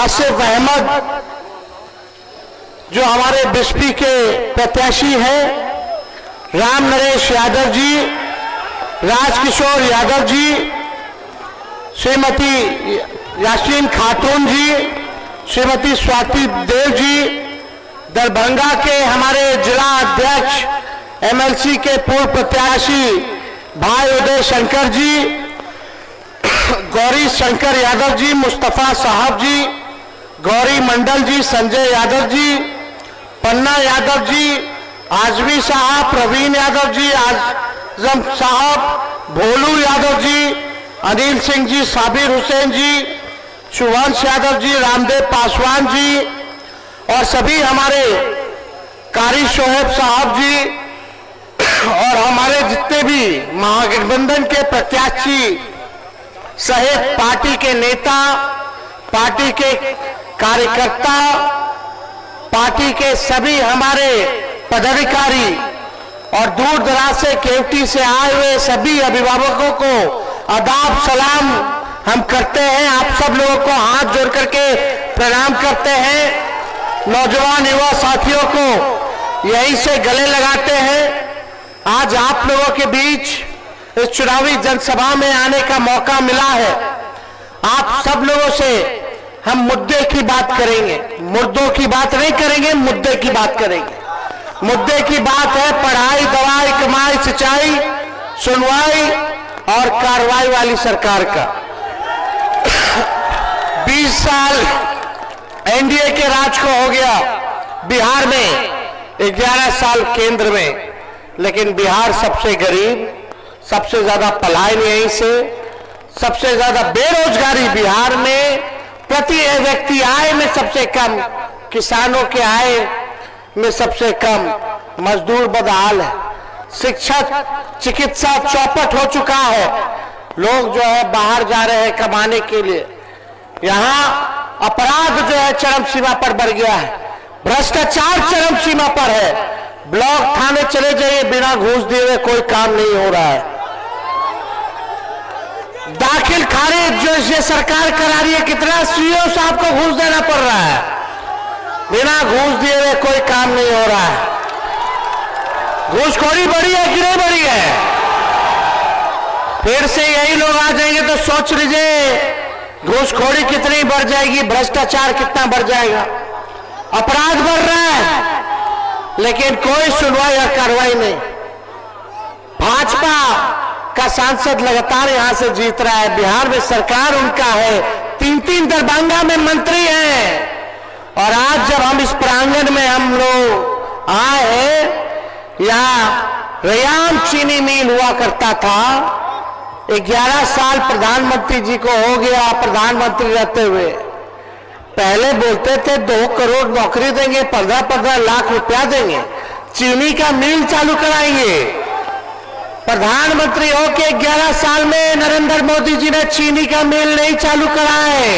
आसिफ अहमद जो हमारे बिस्पी के प्रत्याशी हैं, राम नरेश यादव जी, राजकिशोर यादव जी, श्रीमती यासीन खातून जी, श्रीमती स्वाति देव जी, दरभंगा के हमारे जिला अध्यक्ष एमएलसी के पूर्व प्रत्याशी भाई उदय शंकर जी, गौरी शंकर यादव जी, मुस्तफा साहब जी, गौरी मंडल जी, संजय यादव जी, पन्ना यादव जी, आजमी साहब, प्रवीण यादव जी, आजम साहब, भोलू यादव जी, अनिल सिंह जी, साबिर हुसैन जी, शुभंश यादव जी, रामदेव पासवान जी और सभी हमारे कारी शोहेब साहब जी और हमारे जितने भी महागठबंधन के प्रत्याशी सहित पार्टी के नेता, पार्टी के कार्यकर्ता, पार्टी के सभी हमारे पदाधिकारी और दूर दराज से केवटी से आए हुए सभी अभिभावकों को आदाब सलाम हम करते हैं। आप सब लोगों को हाथ जोड़ करके प्रणाम करते हैं। नौजवान युवा साथियों को यहीं से गले लगाते हैं। आज आप लोगों के बीच इस चुनावी जनसभा में आने का मौका मिला है। आप सब लोगों से हम मुद्दे की बात करेंगे, मुद्दों की बात नहीं करेंगे, मुद्दे की बात करेंगे। मुद्दे की बात है पढ़ाई, दवाई, कमाई, सिंचाई, सुनवाई और कार्रवाई वाली सरकार का। 20 साल एनडीए के राज को हो गया बिहार में, 11 साल केंद्र में, लेकिन बिहार सबसे गरीब, सबसे ज्यादा पलायन यहीं से, सबसे ज्यादा बेरोजगारी बिहार में, प्रति व्यक्ति आय में सबसे कम, किसानों के आय में सबसे कम, मजदूर बदहाल है, शिक्षा चिकित्सा चौपट हो चुका है। लोग जो है बाहर जा रहे हैं कमाने के लिए। यहाँ अपराध जो है चरम सीमा पर बढ़ गया है, भ्रष्टाचार चरम सीमा पर है। ब्लॉक थाने चले जाइए, बिना घूस दिए हुए कोई काम नहीं हो रहा है। दाखिल खारिज जो ये सरकार करा रही है, कितना सीओ साहब को घूस देना पड़ रहा है, बिना घूस दिए हुए कोई काम नहीं हो रहा है। घूसखोरी बढ़ी है कि नहीं बढ़ी है? फिर से यही लोग आ जाएंगे तो सोच लीजिए घूसखोरी कितनी बढ़ जाएगी, भ्रष्टाचार कितना बढ़ जाएगा। अपराध बढ़ रहा है लेकिन कोई सुनवाई या कार्रवाई नहीं। भाजपा का सांसद लगातार यहां से जीत रहा है, बिहार में सरकार उनका है, 3-3 दरभंगा में मंत्री हैं। और आज जब हम इस प्रांगण में हम लोग आए हैं, यहाँ रयाम चीनी मिल हुआ करता था, 11 साल प्रधानमंत्री जी को हो गया प्रधानमंत्री रहते हुए। पहले बोलते थे 2 करोड़ नौकरी देंगे, 15-15 लाख रुपया देंगे, चीनी का मिल चालू कराएंगे। प्रधानमंत्री होके 11 साल में नरेंद्र मोदी जी ने चीनी का मिल नहीं चालू कराए,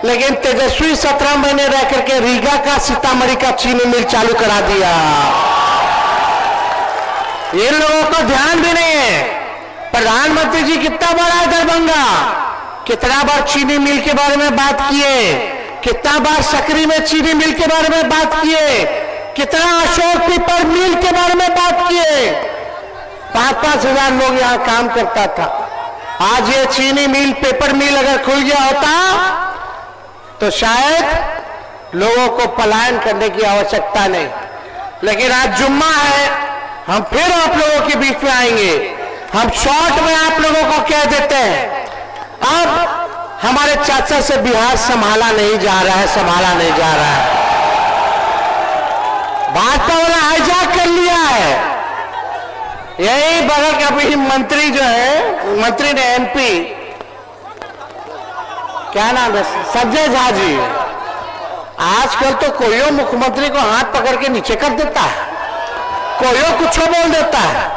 लेकिन तेजस्वी 17 महीने रह करके रीगा का, सीतामढ़ी का चीनी मिल चालू करा दिया। ये लोगों को ध्यान भी नहीं है। प्रधानमंत्री जी कितना बड़ा है दरभंगा, कितना बार चीनी मिल के बारे में बात किए, कितना बार सकरी में चीनी मिल के बारे में बात किए, कितना अशोक पीपल मिल के बारे में बात किए। 5-5 हजार लोग यहां काम करता था। आज ये चीनी मिल, पेपर मिल अगर खुल गया होता तो शायद लोगों को पलायन करने की आवश्यकता नहीं। लेकिन आज जुम्मा है, हम फिर आप लोगों के बीच में आएंगे। हम शॉर्ट में आप लोगों को कह देते हैं, अब हमारे चाचा से बिहार संभाला नहीं जा रहा है, संभाला नहीं जा रहा है। भाजपा वाला हाईजैक कर लिया है। यही बगल का भी मंत्री जो है, मंत्री ने एमपी, क्या नाम है, संजय झा जी, आजकल तो कोई मुख्यमंत्री को हाथ पकड़ के नीचे कर देता है, कोई कुछ बोल देता है।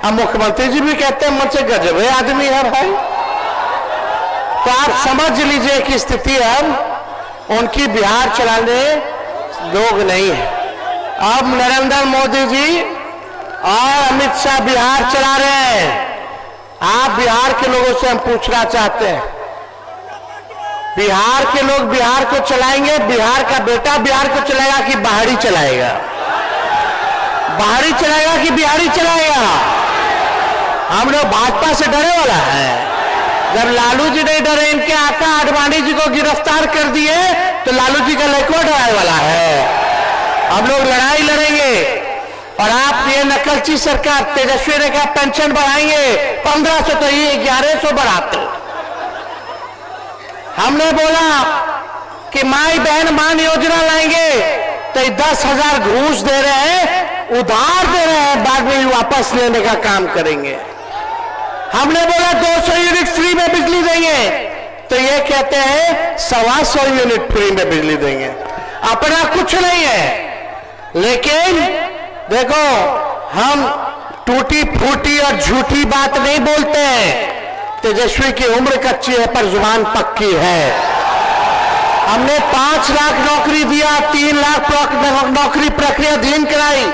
अब मुख्यमंत्री जी भी कहते हैं मुझसे गजबे आदमी है भाई। तो आप समझ लीजिए कि स्थिति अब उनकी बिहार चलाने लोग नहीं है। अब नरेंद्र मोदी जी और अमित शाह बिहार चला रहे हैं। आप बिहार के लोगों से हम पूछना चाहते हैं, बिहार के लोग बिहार को चलाएंगे, बिहार का बेटा बिहार को चलाएगा कि बाहरी चलाएगा? बाहरी चलाएगा कि बिहारी चलाएगा? हम लोग भाजपा से डरे वाला है। जब लालू जी नहीं डरे, इनके आका आडवाणी जी को गिरफ्तार कर दिए, तो लालू जी का लड़का डराने वाला है। हम लोग लड़ाई लड़ेंगे। और आप ये नकलची सरकार, तेजस्वी ने कहा पेंशन बढ़ाएंगे 1500, तो ये 1100 बढ़ाते। हमने बोला कि माई बहन मान योजना लाएंगे, तो 10,000 घूस दे रहे हैं, उधार दे रहे हैं, बाद में वापस लेने का काम करेंगे। हमने बोला 200 यूनिट फ्री में बिजली देंगे, तो ये कहते हैं 125 यूनिट फ्री में बिजली देंगे। अपना कुछ नहीं है। लेकिन देखो, हम टूटी फूटी और झूठी बात नहीं बोलते हैं। तेजस्वी की उम्र कच्ची है पर जुबान पक्की है। हमने 5 लाख नौकरी दिया, 3 लाख नौकरी प्रक्रियाधीन कराई,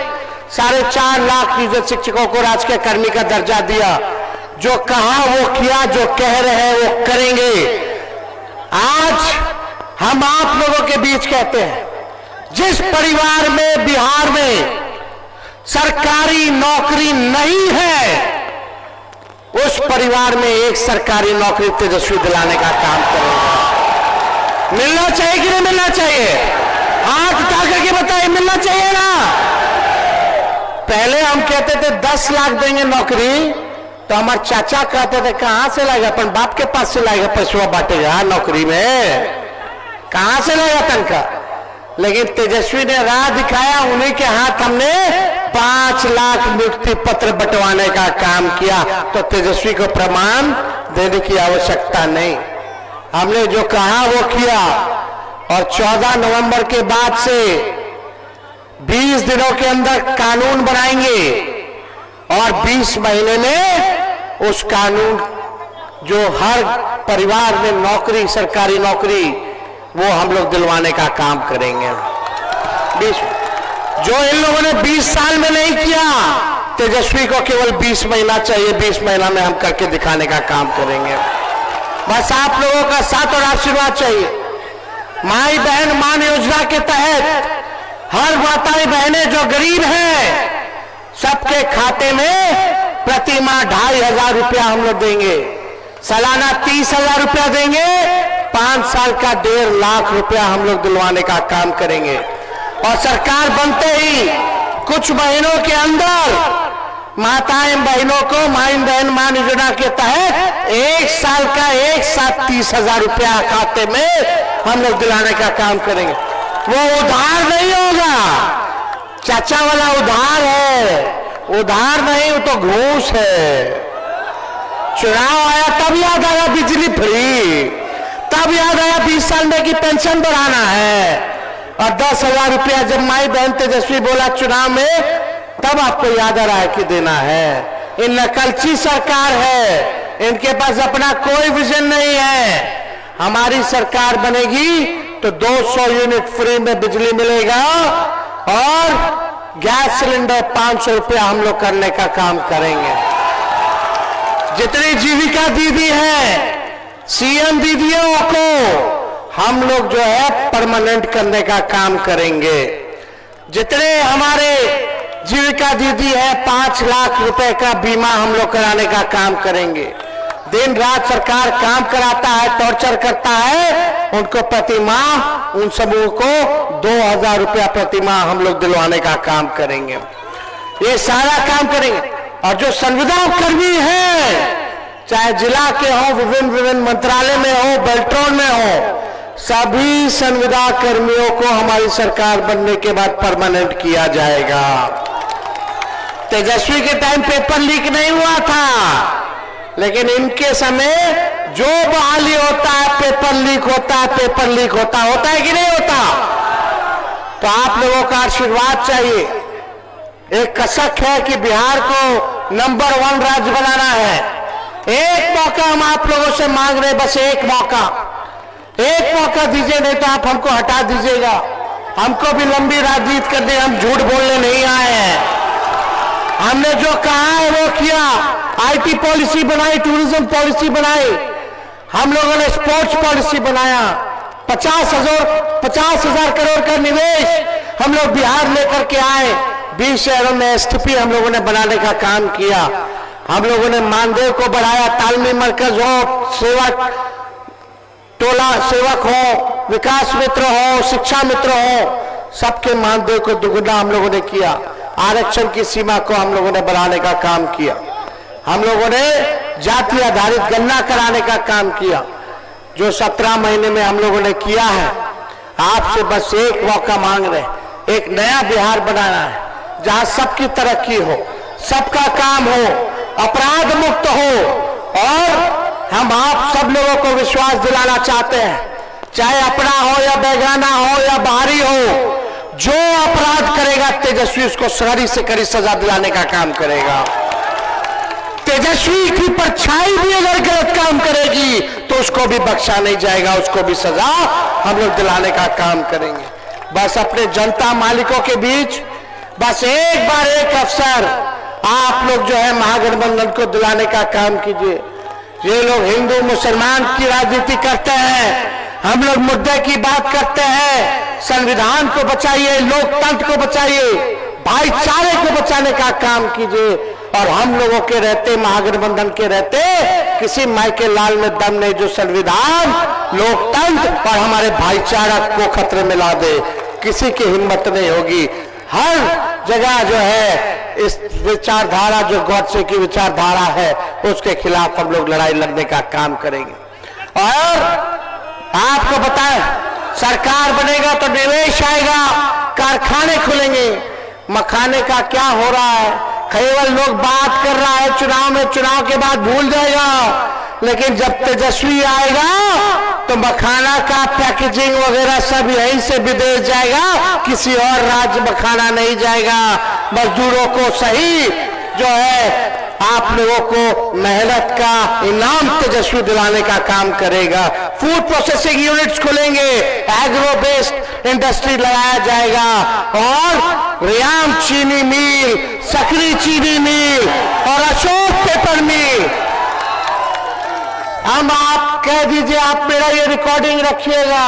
4.5 लाख नियोजित शिक्षकों को राजकीय कर्मी का दर्जा दिया। जो कहा वो किया, जो कह रहे हैं वो करेंगे। आज हम आप लोगों के बीच कहते हैं, जिस परिवार में बिहार में सरकारी नौकरी नहीं है, उस परिवार में एक सरकारी नौकरी तेजस्वी दिलाने का काम करेगा। मिलना चाहिए कि नहीं मिलना चाहिए? हाथ उठा करके बताइए, मिलना चाहिए ना? पहले हम कहते थे 10 लाख देंगे नौकरी, तो हमारे चाचा कहते थे कहां से लाएगा, अपन बाप के पास से लाएगा, पैसा बांटेगा नौकरी में, कहां से लाएगा तनखा? लेकिन तेजस्वी ने राह दिखाया, उन्हीं के हाथ हमने 5 लाख नियुक्ति पत्र बंटवाने का काम किया। तो तेजस्वी को प्रमाण देने की आवश्यकता नहीं, हमने जो कहा वो किया। और 14 नवंबर के बाद से 20 दिनों के अंदर कानून बनाएंगे, और 20 महीने में उस कानून जो हर परिवार में नौकरी, सरकारी नौकरी, वो हम लोग दिलवाने का काम करेंगे। 20 जो इन लोगों ने 20 साल में नहीं किया, तेजस्वी को केवल 20 महीना चाहिए। 20 महीना में हम करके दिखाने का काम करेंगे। बस आप लोगों का साथ और आशीर्वाद चाहिए। माई बहन मान योजना के तहत हर माताएं बहनें जो गरीब हैं, सबके खाते में प्रति माह 2,500 रुपया हम लोग देंगे। सालाना 30,000 रुपया देंगे। 5 साल का 1.5 लाख रुपया हम लोग दिलवाने का काम करेंगे। और सरकार बनते ही कुछ महीनों के अंदर माताएं बहनों को माई बहन मान योजना के तहत 1 साल का एक साथ 30,000 रुपया खाते में हम लोग दिलाने का काम करेंगे। वो उधार नहीं होगा, चाचा वाला उधार है, उधार नहीं, वो तो घूस है। चुनाव आया तब याद आया बिजली फ्री, तब याद आया 20 साल में की पेंशन बढ़ाना है। और 10,000 रुपया जब माई बहन तेजस्वी बोला चुनाव में, तब आपको याद आ रहा है कि देना है। ये नकलची सरकार है, इनके पास अपना कोई विजन नहीं है। हमारी सरकार बनेगी तो 200 यूनिट फ्री में बिजली मिलेगा, और गैस सिलेंडर 500 रुपया हम लोग करने का काम करेंगे। जितनी जीविका दीदी है, सीएम दीदियों को हम लोग जो है परमानेंट करने का काम करेंगे। जितने हमारे जीविका दीदी है, 5 लाख रुपए का बीमा हम लोग कराने का काम करेंगे। दिन रात सरकार काम कराता है, टॉर्चर करता है, उनको प्रति माह उन समूह को 2,000 रुपया प्रति माह हम लोग दिलवाने का काम करेंगे। ये सारा काम करेंगे। और जो संविदा कर्मी है, चाहे जिला के हो, विभिन्न मंत्रालय में हो, बेल्ट्रॉन में हो, सभी संविदा कर्मियों को हमारी सरकार बनने के बाद परमानेंट किया जाएगा। तेजस्वी के टाइम पेपर लीक नहीं हुआ था, लेकिन इनके समय जो बहाली होता है पेपर लीक होता है, पेपर लीक होता है कि नहीं होता? तो आप लोगों का आशीर्वाद चाहिए। एक कसक है कि बिहार को नंबर 1 राज्य बनाना है। एक मौका हम आप लोगों से मांग रहे, बस एक मौका दीजिए, नहीं तो आप हमको हटा दीजिएगा। हमको भी लंबी राजनीति करने, हम झूठ बोलने नहीं आए हैं। हमने जो कहा है वो किया। आईटी पॉलिसी बनाई, टूरिज्म पॉलिसी बनाई, हम लोगों ने स्पोर्ट्स पॉलिसी बनाया, 50,000 करोड़ का निवेश हम लोग बिहार लेकर के आए। 20 शहरों में एसटीपी हम लोगों ने बनाने का काम किया। हम लोगों ने मानदेय को बढ़ाया, तालमी मरकज हो, सेवक टोला सेवक हो, विकास मित्र हो, शिक्षा मित्र हो, सबके मानदेय को दुगुना हम लोगों ने किया। आरक्षण की सीमा को हम लोगों ने बढ़ाने का काम किया। हम लोगों ने जाति आधारित गणना कराने का काम किया, जो 17 महीने में हम लोगों ने किया है। आपसे बस एक मौका मांग रहे, एक नया बिहार बनाना है जहां सबकी तरक्की हो, सबका काम हो, अपराध मुक्त हो। और हम आप सब लोगों को विश्वास दिलाना चाहते हैं, चाहे अपना हो या बेगाना हो या बाहरी हो, जो अपराध करेगा तेजस्वी उसको कड़ी से कड़ी सजा दिलाने का काम करेगा। तेजस्वी की परछाई भी अगर गलत काम करेगी तो उसको भी बख्शा नहीं जाएगा, उसको भी सजा हम लोग दिलाने का काम करेंगे। बस अपने जनता मालिकों के बीच बस एक बार एक अवसर आप लोग जो है महागठबंधन को दिलाने का काम कीजिए। ये लोग हिंदू मुसलमान की राजनीति करते हैं, हम लोग मुद्दे की बात करते हैं। संविधान को बचाइए, लोकतंत्र को बचाइए, भाईचारे को बचाने का काम कीजिए। और हम लोगों के रहते, महागठबंधन के रहते, किसी माइकल लाल में दम नहीं जो संविधान, लोकतंत्र और हमारे भाईचारा को खतरे में ला दे। किसी की हिम्मत नहीं होगी। हर जगह जो है इस विचारधारा, जो गॉडसे की विचारधारा है, उसके खिलाफ हम लोग लड़ाई लड़ने का काम करेंगे। और आपको बताएं, सरकार बनेगा तो निवेश आएगा, कारखाने खुलेंगे। मखाने का क्या हो रहा है, केवल लोग बात कर रहा है चुनाव में, चुनाव के बाद भूल जाएगा। लेकिन जब तेजस्वी आएगा तो मखाना का पैकेजिंग वगैरह सब यहीं से विदेश जाएगा, किसी और राज्य मखाना नहीं जाएगा। मजदूरों को सही जो है आप लोगों को मेहनत का इनाम तेजस्वी दिलाने का काम करेगा। फूड प्रोसेसिंग यूनिट्स खुलेंगे, एग्रो बेस्ड इंडस्ट्री लगाया जाएगा और रियाम चीनी मिल, सकरी चीनी मिल और अशोक पेपर मिल। हम आप कह दीजिए, आप मेरा ये रिकॉर्डिंग रखिएगा,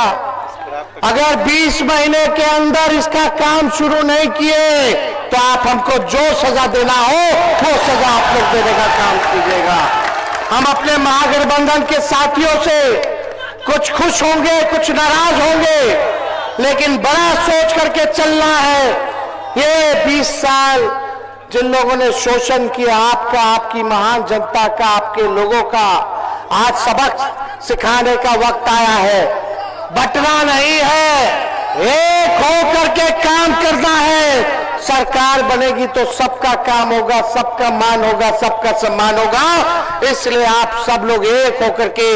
अगर 20 महीने के अंदर इसका काम शुरू नहीं किए तो आप हमको जो सजा देना हो वो सजा आप लोग देने का काम कीजिएगा। हम अपने महागठबंधन के साथियों से कुछ खुश होंगे, कुछ नाराज होंगे, लेकिन बड़ा सोच करके चलना है। ये 20 साल जिन लोगों ने शोषण किया आपका, आपकी महान जनता का, आपके लोगों का, आज सबक सिखाने का वक्त आया है। बटना नहीं है, एक होकर के काम करना है। सरकार बनेगी तो सबका काम होगा, सबका मान होगा, सबका सम्मान होगा। इसलिए आप सब लोग एक होकर के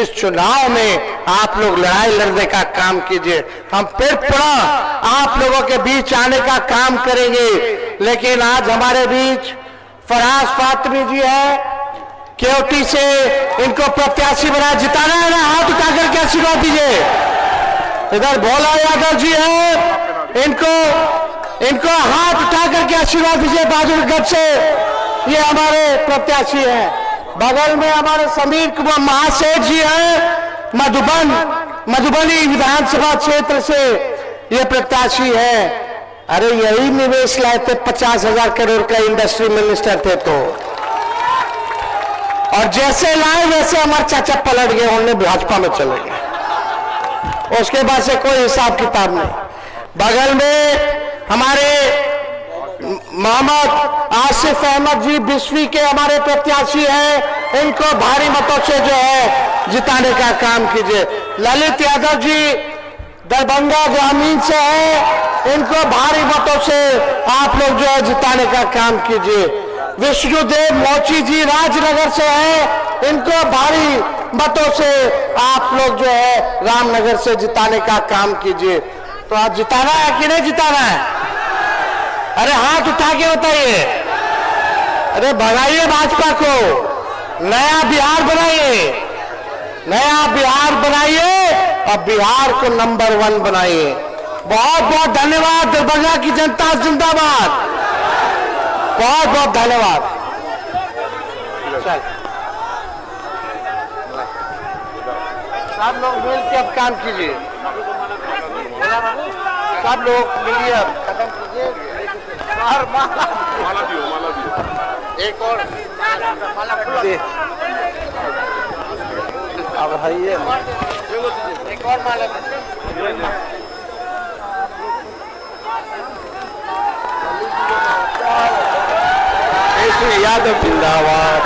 इस चुनाव में आप लोग लड़ाई लड़ने का काम कीजिए। हम फिर पुनः आप लोगों के बीच आने का काम करेंगे। लेकिन आज हमारे बीच फराज फातमी जी है, केवटी से, इनको प्रत्याशी बना जिताना है ना, हाथ उठाकर के आशीर्वाद दीजिए। इधर भोला यादव जी है, इनको हाथ उठा करके आशीर्वाद दीजिए बहादुरगढ़ से, ये हमारे प्रत्याशी हैं। बगल में हमारे समीर कुमार महासेठ जी हैं, मधुबनी विधानसभा क्षेत्र से ये प्रत्याशी है। अरे यही निवेश लाए थे, 50,000 करोड़ का इंडस्ट्री मिनिस्टर थे तो, और जैसे लाए वैसे हमारे चाचा पलट गए, उन्होंने भाजपा में चले गए। उसके बाद से कोई हिसाब किताब नहीं। बगल में हमारे मोहम्मद आसिफ अहमद जी बिस्वी के हमारे प्रत्याशी हैं, इनको भारी मतों से जो है जिताने का काम कीजिए। ललित यादव जी दरभंगा ग्रामीण से है, इनको भारी मतों से आप लोग जो है जिताने का काम कीजिए। विष्णुदेव मोची जी राजनगर से है, इनको भारी मतों से आप लोग जो है रामनगर से जिताने का काम कीजिए। तो आज जिताना है कि नहीं जिताना है? अरे हाथ उठा के बताइए। अरे भगाइए भाजपा को, नया बिहार बनाइए, नया बिहार बनाइए और बिहार को नंबर 1 बनाइए। बहुत बहुत धन्यवाद। दरभंगा की जनता जिंदाबाद। बहुत बहुत धन्यवाद। आप लोग मिल के अब काम कीजिए, सब लोग मिलिए अब खत्म कीजिए। और माला दियो एक और अब है ये एक और माला यादव जिंदाबाद।